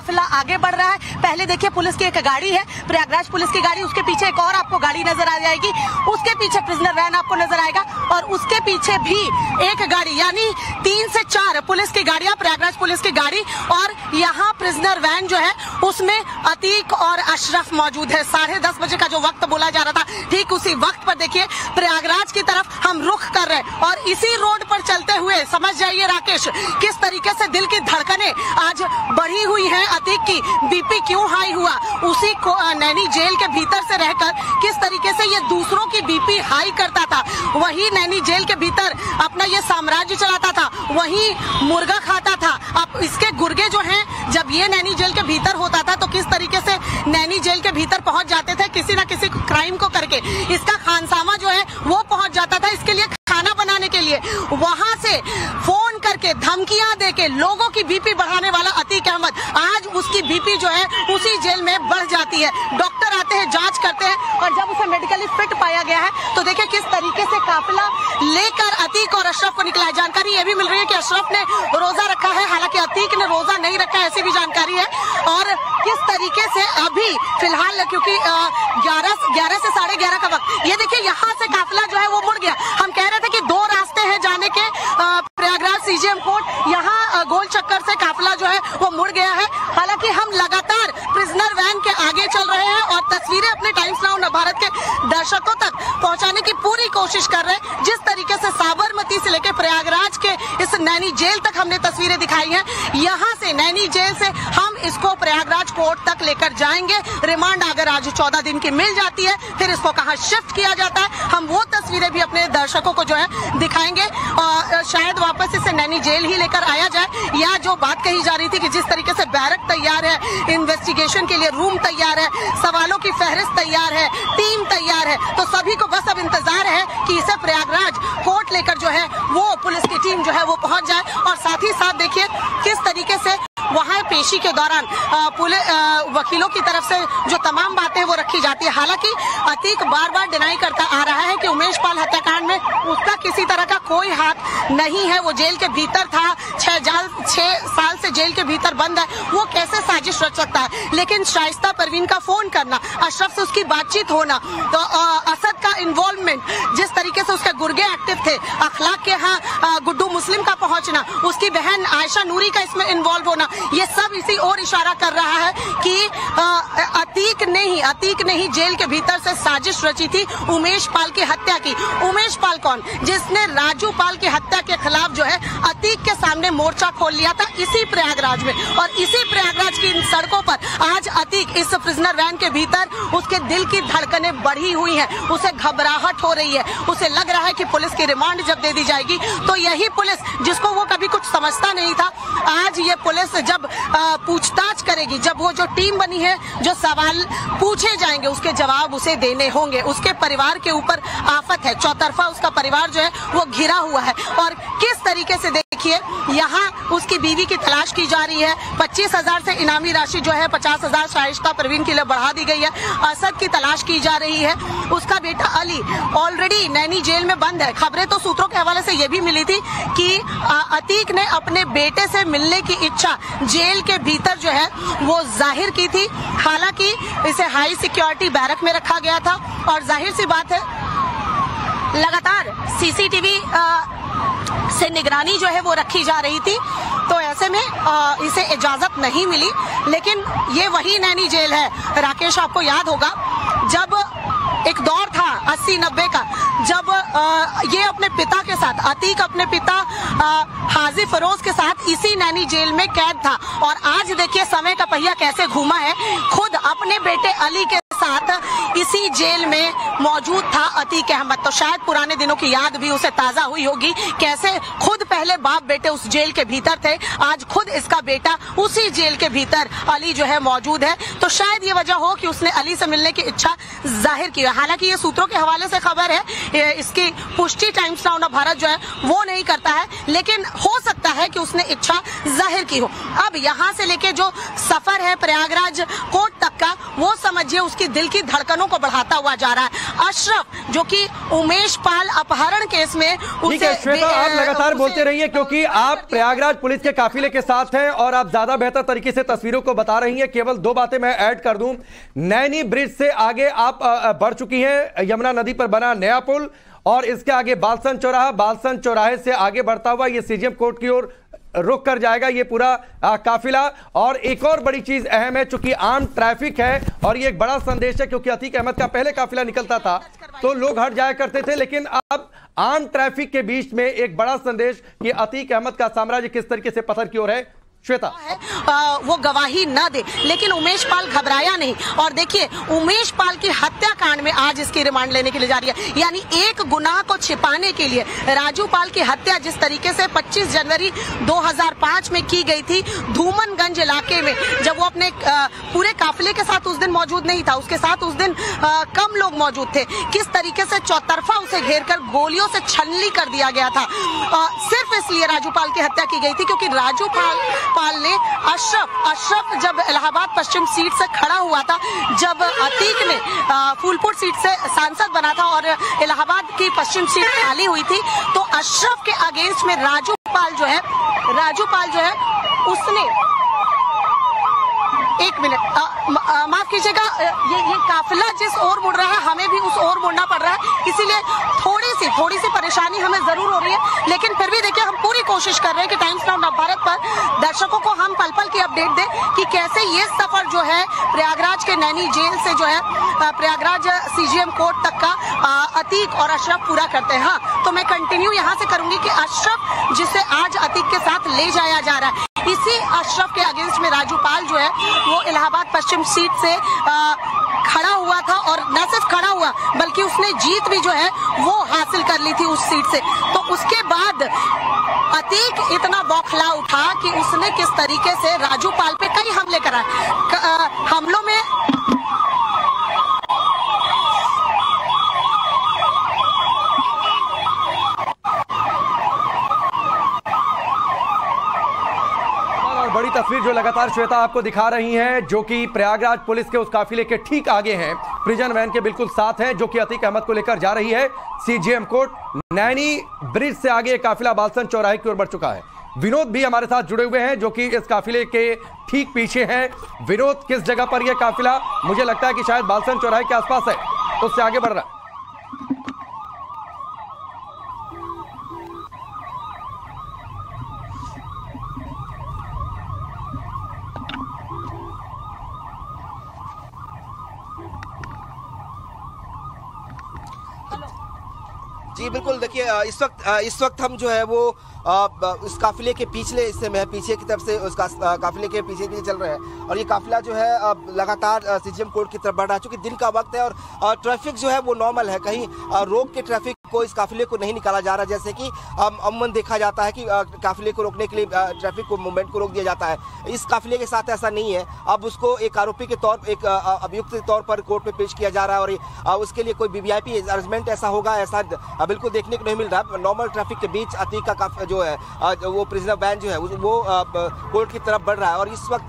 काफिला आगे बढ़ रहा है। पहले देखिए पुलिस की एक गाड़ी है, प्रयागराज पुलिस की गाड़ी, उसके पीछे एक और आपको गाड़ी नजर आ जाएगी, उसके पीछे प्रिजनर वैन आपको नजर आएगा और उसके पीछे भी एक गाड़ी, यानी 3 से 4 पुलिस की गाड़ियां, प्रयागराज पुलिस की गाड़ी, और यहाँ प्रिजनर वैन जो है उसमें अतीक और अशरफ मौजूद है। 10:30 बजे का जो वक्त बोला जा रहा था, ठीक उसी वक्त पर देखिए प्रयागराज की तरफ हम रुख कर रहे हैं और इसी रोड पर चलते हुए समझ जाइए राकेश किस तरीके से दिल की धड़कनें आज बढ़ी हुई है। अतीक की बीपी क्यों हाई हुआ, उसी को नैनी जेल के भीतर से रहकर किस तरीके से ये दूसरों की बीपी हाई करता था, वही नैनी जेल के भीतर अपना ये साम्राज्य चलाता था, वही मुर्गा खाता था। अब इसके गुर्गे जो हैं जब ये नैनी जेल के भीतर होता था तो किस तरीके से नैनी जेल के भीतर पहुंच जाते थे किसी न किसी क्राइम को करके। इसका खानसामा जो है वो पहुंच जाता था इसके लिए खाना बनाने के लिए, वहां से फोन करके धमकियां देके लोगों की बीपी बढ़ाने वाला अतीक अहमद, आज उसकी बीपी जो है उसी जेल में बढ़ जाती है। डॉक्टर आते हैं, जांच करते हैं और जब उसे मेडिकली फिट पाया गया है तो देखिए किस तरीके से काफिला लेकर अतीक और अशरफ को निकला है। जानकारी ये भी मिल रही है कि अशरफ ने रोजा रखा है, हालांकि अतीक ने रोजा नहीं रखा है, ऐसी भी जानकारी है। और किस तरीके से अभी फिलहाल क्योंकि 11 से 11:30 का वक्त, ये देखिए यहाँ से काफिला जो है वो मुड़ गया। हम कह रहे थे कि 2 रास्ते हैं जाने के प्रयागराज सीजीएम कोर्ट, यहाँ गोल चक्कर से काफिला जो है वो मुड़ गया है। हालांकि हम लगातार प्रिजनर वैन के आगे चल रहे हैं और तस्वीरें अपने टाइम्स नाउ भारत के दर्शकों तक पहुंचाने की पूरी कोशिश कर रहे हैं। जिस तरीके से साबरमती से लेकर प्रयागराज के इस नैनी जेल तक हमने तस्वीरें दिखाई हैं, यहाँ से नैनी जेल से हम इसको प्रयागराज कोर्ट तक लेकर जाएंगे। रिमांड अगर आज 14 दिन की मिल जाती है फिर इसको कहाँ शिफ्ट किया जाता है, हम वो तस्वीरें भी अपने दर्शकों को जो है दिखाएंगे और शायद वापस इसे नैनी जेल ही लेकर आया जाए। या जो बात कही जा रही थी कि जिस तरीके से बैरक तैयार है, इन्वेस्टिगेशन के लिए रूम तैयार है, सवालों की फहरिस्त तैयार है, टीम तैयार है, तो सभी को बस अब इंतजार है कि इसे प्रयागराज कोर्ट लेकर जो है वो पुलिस की टीम जो है वो पहुंच जाए। और साथ ही साथ देखिए किस तरीके से वहां पेशी के दौरान वकीलों की तरफ से जो तमाम बातें वो रखी जाती है। हालांकि अतीक बार बार डिनाई करता आ रहा है कि उमेश पाल हत्याकांड में उसका किसी तरह का कोई हाथ नहीं है, वो जेल के भीतर था, 6 साल से जेल के भीतर बंद है, वो कैसे साजिश रच सकता है। लेकिन शाइस्ता परवीन का फोन करना, अशरफ से उसकी बातचीत होना, तो असद का इन्वॉल्वमेंट, जिस तरीके से उसके गुर्गे एक्टिव थे, अखलाक के यहाँ गुड्डू मुस्लिम का पहुंचना, उसकी बहन आयशा नूरी का इसमें इन्वॉल्व होना, ये सब इसी ओर इशारा कर रहा है कि अतीक ने ही जेल के भीतर से साजिश रची थी उमेश पाल की हत्या की। उमेश पाल कौन, जिसने राजू पाल की हत्या के खिलाफ जो है अतीक के सामने मोर्चा खोल लिया था इसी प्रयागराज में। और इसी प्रयागराज की इन सड़कों पर आज अतीक इस प्रिजनर वैन के भीतर, उसके दिल की धड़कनें बढ़ी हुई हैं, उसे घबराहट हो रही है, उसे लग रहा है कि पुलिस की रिमांड जब दे दी जाएगी तो यही पुलिस जिसको वो कभी कुछ समझता नहीं था, आज ये पुलिस जब पूछताछ करेगी, जब वो जो टीम बनी है, जो सवाल पूछे जाएंगे उसके जवाब उसे देने होंगे। उसके परिवार के ऊपर आफत है, चौतरफा उसका परिवार जो है वो घिरा हुआ है। और किस तरीके से देखिए यहाँ उसकी बीवी की तलाश की जा रही है, 25,000 से इनामी राशि जो है 50,000 शाइस्ता परवीन के लिए बढ़ा दी गई है। असद की तलाश की जा रही है, उसका बेटा अली ऑलरेडी नैनी जेल में बंद है। खबरें तो सूत्रों के हवाले से ये भी मिली थी कि अतीक ने अपने बेटे से मिलने की इच्छा जेल के भीतर जो है वो जाहिर की थी। हालांकि इसे हाई सिक्योरिटी बैरक में रखा गया था और जाहिर सी बात है लगातार सीसीटीवी से निगरानी जो है वो रखी जा रही थी, तो ऐसे में इसे इजाजत नहीं मिली। लेकिन ये वही नैनी जेल है राकेश, आपको याद होगा जब एक दौर था 80-90 का, जब ये अपने पिता के साथ, अतीक अपने पिता हाजी फरोज के साथ इसी नैनी जेल में कैद था। और आज देखिए समय का पहिया कैसे घूमा है, खुद अपने बेटे अली के साथ इसी जेल में मौजूद था अतीक अहमद। तो शायद पुराने दिनों की याद भी उसे ताजा हुई होगी, कैसे खुद पहले बाप बेटे उस जेल के भीतर थे, आज खुद इसका बेटा उसी जेल के भीतर अली जो है मौजूद है। तो शायद ये वजह हो कि उसने अली से मिलने की इच्छा जाहिर की। हालांकि ये सूत्रों के हवाले से खबर है, इसकी पुष्टि टाइम्स नाउ भारत जो है वो नहीं करता है, लेकिन हो सकता है कि उसने इच्छा जाहिर की हो। अब यहाँ से लेके जो सफर है प्रयागराज कोर्ट तक का, वो समझिए उसकी दिल की धड़कनों को बढ़ाता हुआ जा रहा है। अशरफ जो कि उमेश पाल अपहरण केस में ठीक है श्वेता, आप लगातार बोलते रहिए क्योंकि आप प्रयागराज पुलिस के काफिले के साथ हैं और आप ज्यादा बेहतर तरीके से तस्वीरों को बता रही हैं। केवल दो बातें मैं ऐड कर दूं, नैनी ब्रिज से आगे आप बढ़ चुकी हैं, यमुना नदी पर बना नया पुल, और इसके आगे बालसन चौराहा, बालसन चौराहे से आगे बढ़ता हुआ ये सीजीएम कोर्ट की ओर रुक कर जाएगा ये पूरा काफिला। और एक और बड़ी चीज अहम है, चूंकि आम ट्रैफिक है और ये एक बड़ा संदेश है, क्योंकि अतीक अहमद का पहले काफिला निकलता था तो लोग हट जाया करते थे, लेकिन अब आम ट्रैफिक के बीच में एक बड़ा संदेश कि अतीक अहमद का साम्राज्य किस तरीके से पत्थर की ओर है। श्वेता, वो गवाही न दे, लेकिन उमेश पाल घबराया नहीं। और देखिए उमेश पाल की हत्याकांड में आज इसकी रिमांड लेने के लिए जा रही है, यानी एक गुनाह को छिपाने के लिए राजू पाल की हत्या जिस तरीके से 25 जनवरी 2005 में की गई थी धूमनगंज इलाके में, जब वो अपने पूरे काफिले के साथ उस दिन मौजूद नहीं था, उसके साथ उस दिन कम लोग मौजूद थे, किस तरीके से चौतरफा उसे घेर कर गोलियों से छलनी कर दिया गया था। सिर्फ इसलिए राजू पाल की हत्या की गई थी क्योंकि राजू पाल ने अशरफ जब इलाहाबाद पश्चिम सीट से खड़ा हुआ था, जब अतीक ने फूलपुर सीट से सांसद बना था और इलाहाबाद की पश्चिम सीट खाली हुई थी, तो अशरफ के अगेंस्ट में राजू पाल जो है उसने एक मिनट माफ कीजिएगा, ये काफिला जिस ओर मुड़ रहा है हमें भी उस ओर मुड़ना पड़ रहा है, इसीलिए थोड़ी सी परेशानी हमें जरूर हो रही है, लेकिन फिर भी देखिए हम पूरी कोशिश कर रहे हैं कि टाइम्स नाउ नवभारत पर दर्शकों को हम पल पल की अपडेट दें कि कैसे ये सफर जो है प्रयागराज के नैनी जेल से जो है प्रयागराज सीजीएम कोर्ट तक का अतीक और अशरफ पूरा करते हैं। हाँ, तो मैं कंटिन्यू यहाँ से करूंगी कि अशरफ जिसे आज अतीक के साथ ले जाया जा रहा है, इसी अशरफ के अगेंस्ट में राजू पाल जो है वो इलाहाबाद पश्चिम सीट से खड़ा हुआ था, और न सिर्फ खड़ा हुआ बल्कि उसने जीत भी जो है वो हासिल कर ली थी उस सीट से। तो उसके बाद अतीक इतना बौखला उठा कि उसने किस तरीके से राजू पाल पे कई हमले कराए। हमलों में बड़ी तस्वीर जो लगातार श्वेता आपको दिखा रही हैं, जो कि प्रयागराज पुलिस के उस काफिले के ठीक आगे हैं, प्रिजन वैन के बिल्कुल साथ हैं, जो कि अतीक अहमद को लेकर जा रही है सीजीएम कोर्ट। नैनी ब्रिज से आगे काफिला बालसन चौराहे की ओर बढ़ चुका है। विनोद भी हमारे साथ जुड़े हुए हैं जो कि इस काफिले के ठीक पीछे हैं। विनोद, किस जगह पर यह काफिला, मुझे लगता है कि शायद बालसन चौराहे के आसपास है, उससे आगे बढ़ रहा है। जी बिल्कुल, देखिए इस वक्त हम जो है वो उस काफिले के पिछले हिस्से में है, पीछे की तरफ से उस काफिले के पीछे चल रहे हैं, और ये काफिला जो है लगातार सीजीएम कोर्ट की तरफ बढ़ रहा है। चूंकि दिन का वक्त है और ट्रैफिक जो है वो नॉर्मल है, कहीं रोक के ट्रैफिक को इस काफिले को नहीं निकाला जा रहा, जैसे कि अमूमन देखा जाता है कि काफिले को रोकने के लिए ट्रैफिक को मूवमेंट को रोक दिया जाता है। इस काफिले के साथ ऐसा नहीं है। अब उसको एक आरोपी के तौर, एक अभियुक्त के तौर पर कोर्ट में पेश किया जा रहा है, और उसके लिए कोई वीवीआईपी अरेंजमेंट ऐसा होगा ऐसा बिल्कुल देखने को नहीं मिल रहा। नॉर्मल ट्रैफिक के बीच अतीक का जो है वो प्रिजनर वैन जो है वो कोर्ट की तरफ बढ़ रहा है, और इस वक्त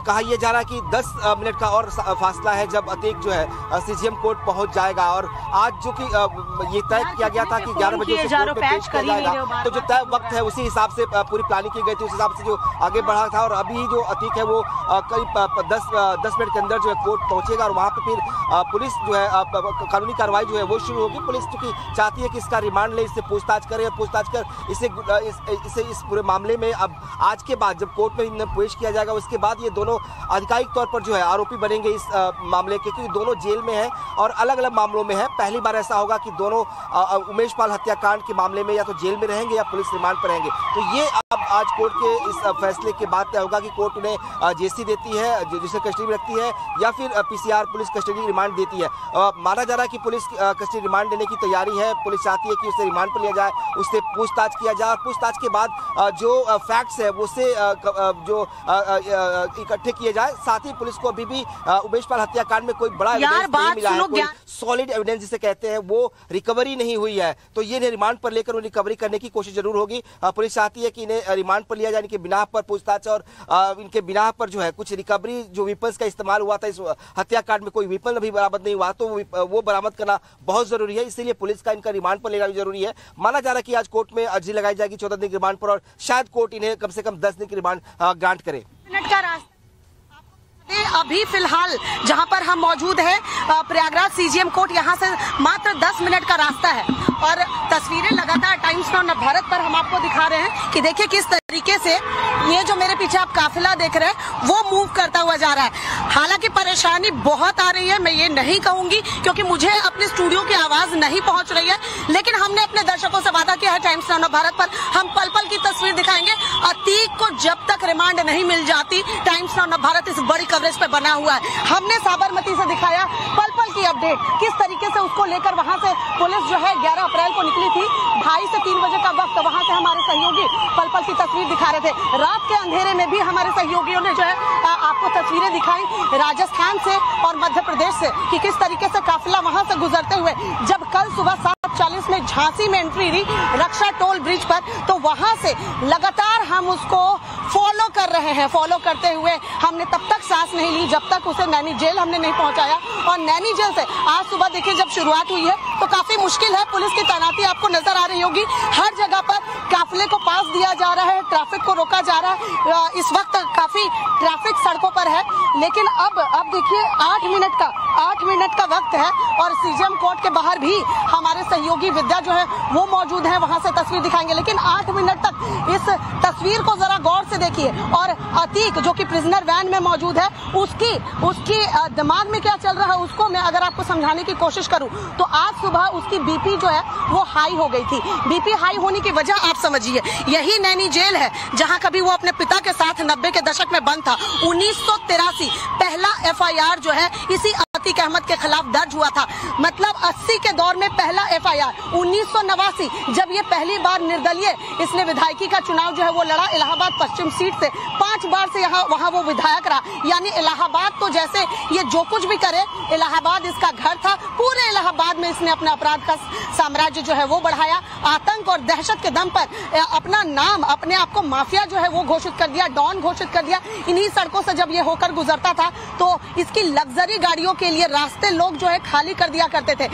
कहा यह जा रहा है कि 10 मिनट का और फासला है जब अतीक जो है सीजीएम कोर्ट पहुंच जाएगा। और आज जो कि ये तय किया गया था कि 11 बजे से कोर्ट में पेश किया जाएगा, तो जो तय वक्त है उसी हिसाब से पूरी प्लानिंग की गई थी, उस हिसाब से जो आगे बढ़ा था। और अभी जो अतीक है वो करीब 10 मिनट के अंदर जो है कोर्ट पहुंचेगा, और वहाँ पे फिर पुलिस जो है कानूनी कार्रवाई जो है वो शुरू होगी। पुलिस चूंकि चाहती है कि इसका रिमांड ले, इससे पूछताछ करे, और पूछताछ कर इसे इस पूरे मामले में अब आज के बाद जब कोर्ट में पेश किया जाएगा, उसके बाद ये दोनों आधिकारिक तौर पर जो है आरोपी बनेंगे इस मामले के, क्योंकि दोनों जेल में हैं और अलग अलग मामलों में है। पहली बार ऐसा होगा कि दोनों उमेश पाल हत्याकांड के मामले में या तो जेल में रहेंगे या पुलिस रिमांड पर रहेंगे। तो ये अब आज कोर्ट के इस फैसले के बाद तय होगा कि कोर्ट उन्हें जेसी देती है, जुडिशियल कस्टडी में रखती है, या फिर पीसीआर पुलिस कस्टडी रिमांड देती है। माना जा रहा है कि पुलिस कस्टडी रिमांड देने की तैयारी है। पुलिस चाहती है कि उसे रिमांड पर लिया जाए, उससे पूछताछ किया जाए, और पूछताछ के बाद जो फैक्ट्स है उससे जो इकट्ठे किए जाए। साथ ही पुलिस को अभी भी उमेश पाल हत्याकांड में कोई बड़ा एविडेंस नहीं मिला है, कोई सॉलिड एविडेंस जिसे कहते हैं वो रिकवरी नहीं हुई है। तो ये रिमांड पर लेकर रिकवरी करने की कोशिश जरूर होगी। पुलिस चाहती है कि इन्हें रिमांड पर लिया जाने के बिना पर पूछताछ और इनके बिना पर जो है कुछ रिकवरी जो वेपन्स का इस्तेमाल हुआ था इस हत्याकांड में, कोई वेपन अभी बरामद नहीं हुआ, तो वो बरामद करना बहुत जरूरी है। इसीलिए पुलिस का इनका रिमांड पर लेना भी जरूरी है। माना जा रहा है कि आज कोर्ट में अर्जी लगाई जाएगी 14 दिन के रिमांड पर और शायद कोर्ट इन्हें कम से कम 10 दिन की रिमांड ग्रांट करे। मिनट का रास्ता अभी फिलहाल जहां पर हम मौजूद हैं प्रयागराज सीजीएम कोर्ट, यहां से मात्र 10 मिनट का रास्ता है और तस्वीरें लगातार टाइम्स नाउ नवभारत पर हम आपको दिखा रहे हैं कि देखिए किस तरीके से ये जो मेरे पीछे आप काफिला देख रहे हैं वो मूव करता हुआ जा रहा है। हालांकि परेशानी बहुत आ रही है, मैं ये नहीं कहूंगी क्योंकि मुझे अपने स्टूडियो की आवाज नहीं पहुंच रही है, लेकिन हमने अपने दर्शकों से वादा किया है टाइम्स नाउ नवभारत पर हम पल पल की तस्वीर दिखाएंगे। अतीक को जब तक रिमांड नहीं मिल जाती, टाइम्स नाउ नवभारत इस बड़ी कवरेज पे बना हुआ है। हमने साबरमती से दिखाया पल पल की अपडेट, किस तरीके से उसको लेकर वहां से पुलिस जो है 11 अप्रैल को निकली थी, 2:30 से 3 बजे का वक्त, वहां से हमारे सहयोगी पल पल की तस्वीर दिखा रहे थे। रात के अंधेरे में भी हमारे सहयोगियों ने जो है आपको तस्वीरें दिखाई राजस्थान से और मध्य प्रदेश से कि किस तरीके से काफिला वहां से गुजरते हुए जब कल सुबह 7:40 में झांसी में एंट्री ली रक्षा टोल ब्रिज पर, तो वहां से लगातार हम उसको फॉलो कर रहे हैं। फॉलो करते हुए हमने तब तक सांस नहीं ली जब तक उसे नैनी जेल हमने नहीं पहुंचाया, और नैनी जेल से आज सुबह देखिए जब शुरुआत हुई है तो काफी मुश्किल है। पुलिस की तैनाती आपको नजर आ रही होगी, हर जगह पर काफिले को पास दिया जा रहा है, ट्रैफिक को रोका जा रहा है। इस वक्त काफी ट्रैफिक सड़कों पर है, लेकिन अब देखिए 8 मिनट का वक्त है और सीजीएम कोर्ट के बाहर भी हमारे सहयोगी विद्या जो है वो मौजूद है, वहां से तस्वीर दिखाएंगे। लेकिन 8 मिनट तक इस तस्वीर को जरा गौर से देखिए, और अतीक जो कि प्रिजनर वैन में मौजूद है उसकी दिमाग में क्या चल रहा है उसको मैं अगर आपको समझाने की कोशिश करूं तो आज सुबह उसकी बीपी जो है वो हाई हो गई थी। बीपी हाई होने की वजह आप समझिए, यही नैनी जेल है जहां कभी वो अपने पिता के साथ 90 के दशक में बंद था। 1983 पहला एफआईआर जो है इसी अतीक अहमद के खिलाफ दर्ज हुआ था, मतलब 80 के दौर में पहला एफआईआर। 1989 जब ये पहली बार निर्दलीय इसने विधायकी का चुनाव जो है वो लड़ा इलाहाबाद पश्चिम सीट से, 5 बार से वहां वो विधायक रहा। यानी इलाहाबाद तो जैसे ये जो कुछ भी करे, इलाहाबाद इसका घर था, पूरे इलाहाबाद में इसने अपने अपराध का साम्राज्य जो है वो बढ़ाया। आतंक और दहशत के दम पर अपना नाम, अपने आप को माफिया जो है वो घोषित कर दिया, डॉन घोषित कर दिया। इन्हीं सड़कों से जब ये होकर गुजरता था तो इसकी लग्जरी गाड़ियों के लिए रास्ते लोग जो है खाली कर दिया करते थे।